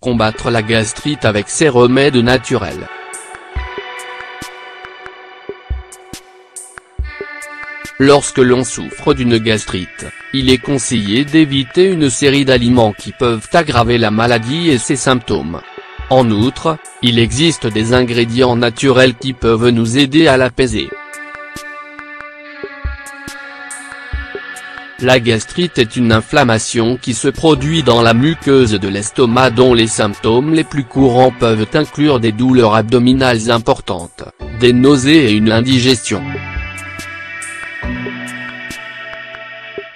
Combattre la gastrite avec ces remèdes naturels. Lorsque l'on souffre d'une gastrite, il est conseillé d'éviter une série d'aliments qui peuvent aggraver la maladie et ses symptômes. En outre, il existe des ingrédients naturels qui peuvent nous aider à l'apaiser. La gastrite est une inflammation qui se produit dans la muqueuse de l'estomac dont les symptômes les plus courants peuvent inclure des douleurs abdominales importantes, des nausées et une indigestion.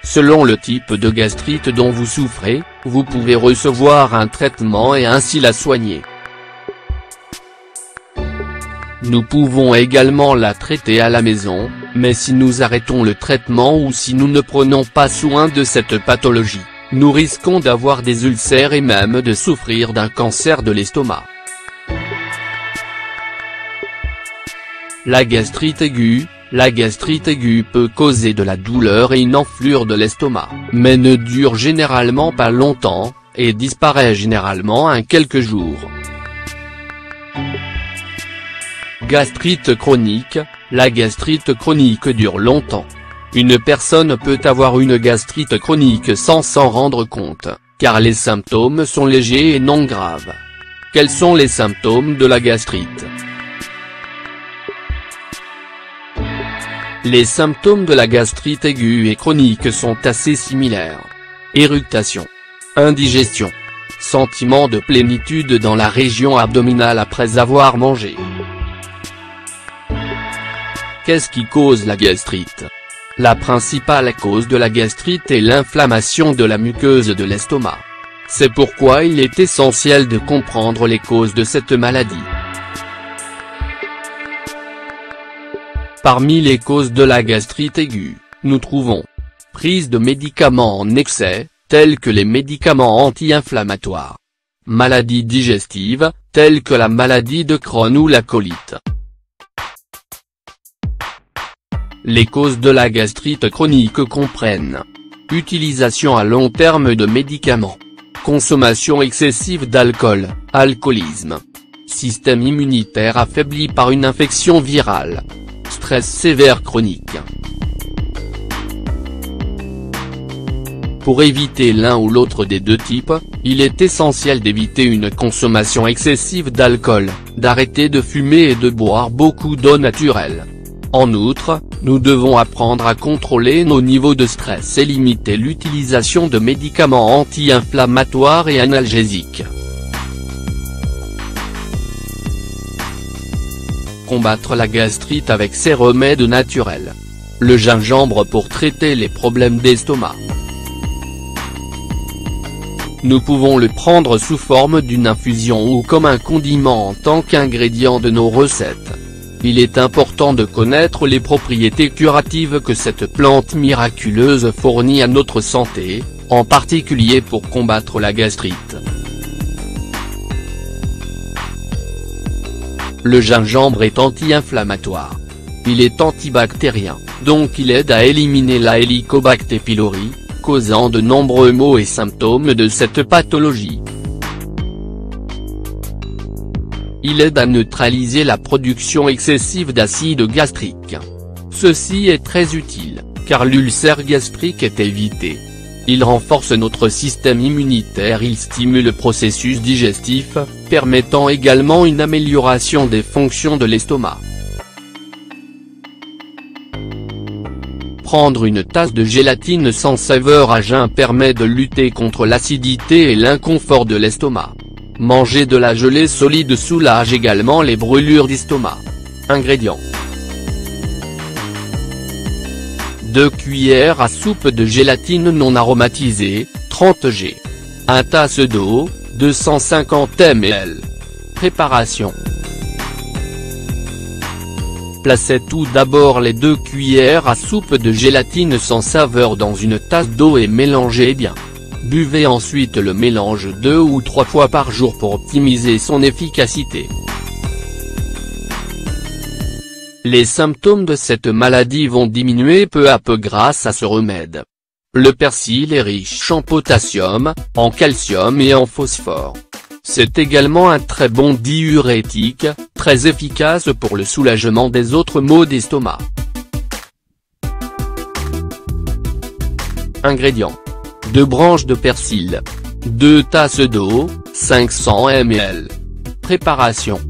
Selon le type de gastrite dont vous souffrez, vous pouvez recevoir un traitement et ainsi la soigner. Nous pouvons également la traiter à la maison, mais si nous arrêtons le traitement ou si nous ne prenons pas soin de cette pathologie, nous risquons d'avoir des ulcères et même de souffrir d'un cancer de l'estomac. La gastrite aiguë. La gastrite aiguë peut causer de la douleur et une enflure de l'estomac, mais ne dure généralement pas longtemps, et disparaît généralement en quelques jours. Gastrite chronique. La gastrite chronique dure longtemps. Une personne peut avoir une gastrite chronique sans s'en rendre compte, car les symptômes sont légers et non graves. Quels sont les symptômes de la gastrite ? Les symptômes de la gastrite aiguë et chronique sont assez similaires. Éructation. Indigestion. Sentiment de plénitude dans la région abdominale après avoir mangé. Qu'est-ce qui cause la gastrite ? La principale cause de la gastrite est l'inflammation de la muqueuse de l'estomac. C'est pourquoi il est essentiel de comprendre les causes de cette maladie. Parmi les causes de la gastrite aiguë, nous trouvons prise de médicaments en excès, tels que les médicaments anti-inflammatoires. Maladies digestives, telles que la maladie de Crohn ou la colite. Les causes de la gastrite chronique comprennent utilisation à long terme de médicaments, consommation excessive d'alcool, alcoolisme, système immunitaire affaibli par une infection virale, stress sévère chronique. Pour éviter l'un ou l'autre des deux types, il est essentiel d'éviter une consommation excessive d'alcool, d'arrêter de fumer et de boire beaucoup d'eau naturelle. En outre, nous devons apprendre à contrôler nos niveaux de stress et limiter l'utilisation de médicaments anti-inflammatoires et analgésiques. Combattre la gastrite avec ces remèdes naturels. Le gingembre pour traiter les problèmes d'estomac. Nous pouvons le prendre sous forme d'une infusion ou comme un condiment en tant qu'ingrédient de nos recettes. Il est important de connaître les propriétés curatives que cette plante miraculeuse fournit à notre santé, en particulier pour combattre la gastrite. Le gingembre est anti-inflammatoire. Il est antibactérien, donc il aide à éliminer la Helicobacter pylori, causant de nombreux maux et symptômes de cette pathologie. Il aide à neutraliser la production excessive d'acide gastrique. Ceci est très utile, car l'ulcère gastrique est évité. Il renforce notre système immunitaire, il stimule le processus digestif, permettant également une amélioration des fonctions de l'estomac. Prendre une tasse de gélatine sans saveur à jeun permet de lutter contre l'acidité et l'inconfort de l'estomac. Manger de la gelée solide soulage également les brûlures d'estomac. Ingrédients. 2 cuillères à soupe de gélatine non aromatisée, 30 g. 1 tasse d'eau, 250 ml. Préparation. Placez tout d'abord les 2 cuillères à soupe de gélatine sans saveur dans une tasse d'eau et mélangez bien. Buvez ensuite le mélange 2 ou 3 fois par jour pour optimiser son efficacité. Les symptômes de cette maladie vont diminuer peu à peu grâce à ce remède. Le persil est riche en potassium, en calcium et en phosphore. C'est également un très bon diurétique, très efficace pour le soulagement des autres maux d'estomac. Ingrédients. 2 branches de persil. 2 tasses d'eau, 500 ml. Préparation.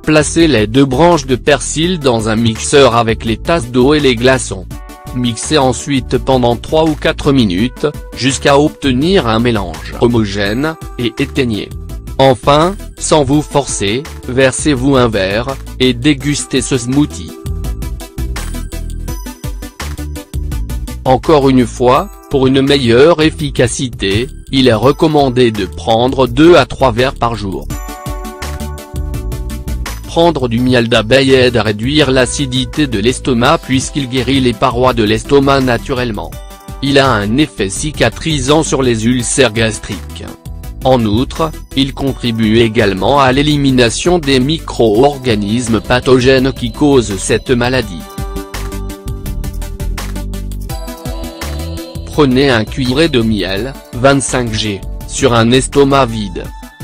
Placez les 2 branches de persil dans un mixeur avec les tasses d'eau et les glaçons. Mixez ensuite pendant 3 ou 4 minutes, jusqu'à obtenir un mélange homogène, et éteignez. Enfin, sans vous forcer, versez-vous un verre, et dégustez ce smoothie. Encore une fois, pour une meilleure efficacité, il est recommandé de prendre 2 à 3 verres par jour. Prendre du miel d'abeille aide à réduire l'acidité de l'estomac puisqu'il guérit les parois de l'estomac naturellement. Il a un effet cicatrisant sur les ulcères gastriques. En outre, il contribue également à l'élimination des micro-organismes pathogènes qui causent cette maladie. Prenez un cuillerée de miel, 25 g, sur un estomac vide.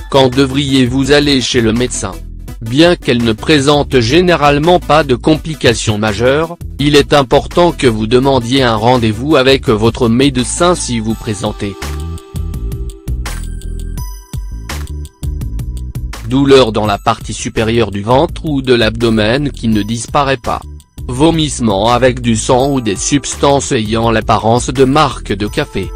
Quand devriez-vous aller chez le médecin ? Bien qu'elle ne présente généralement pas de complications majeures, il est important que vous demandiez un rendez-vous avec votre médecin si vous présentez douleur dans la partie supérieure du ventre ou de l'abdomen qui ne disparaît pas. Vomissement avec du sang ou des substances ayant l'apparence de marque de café.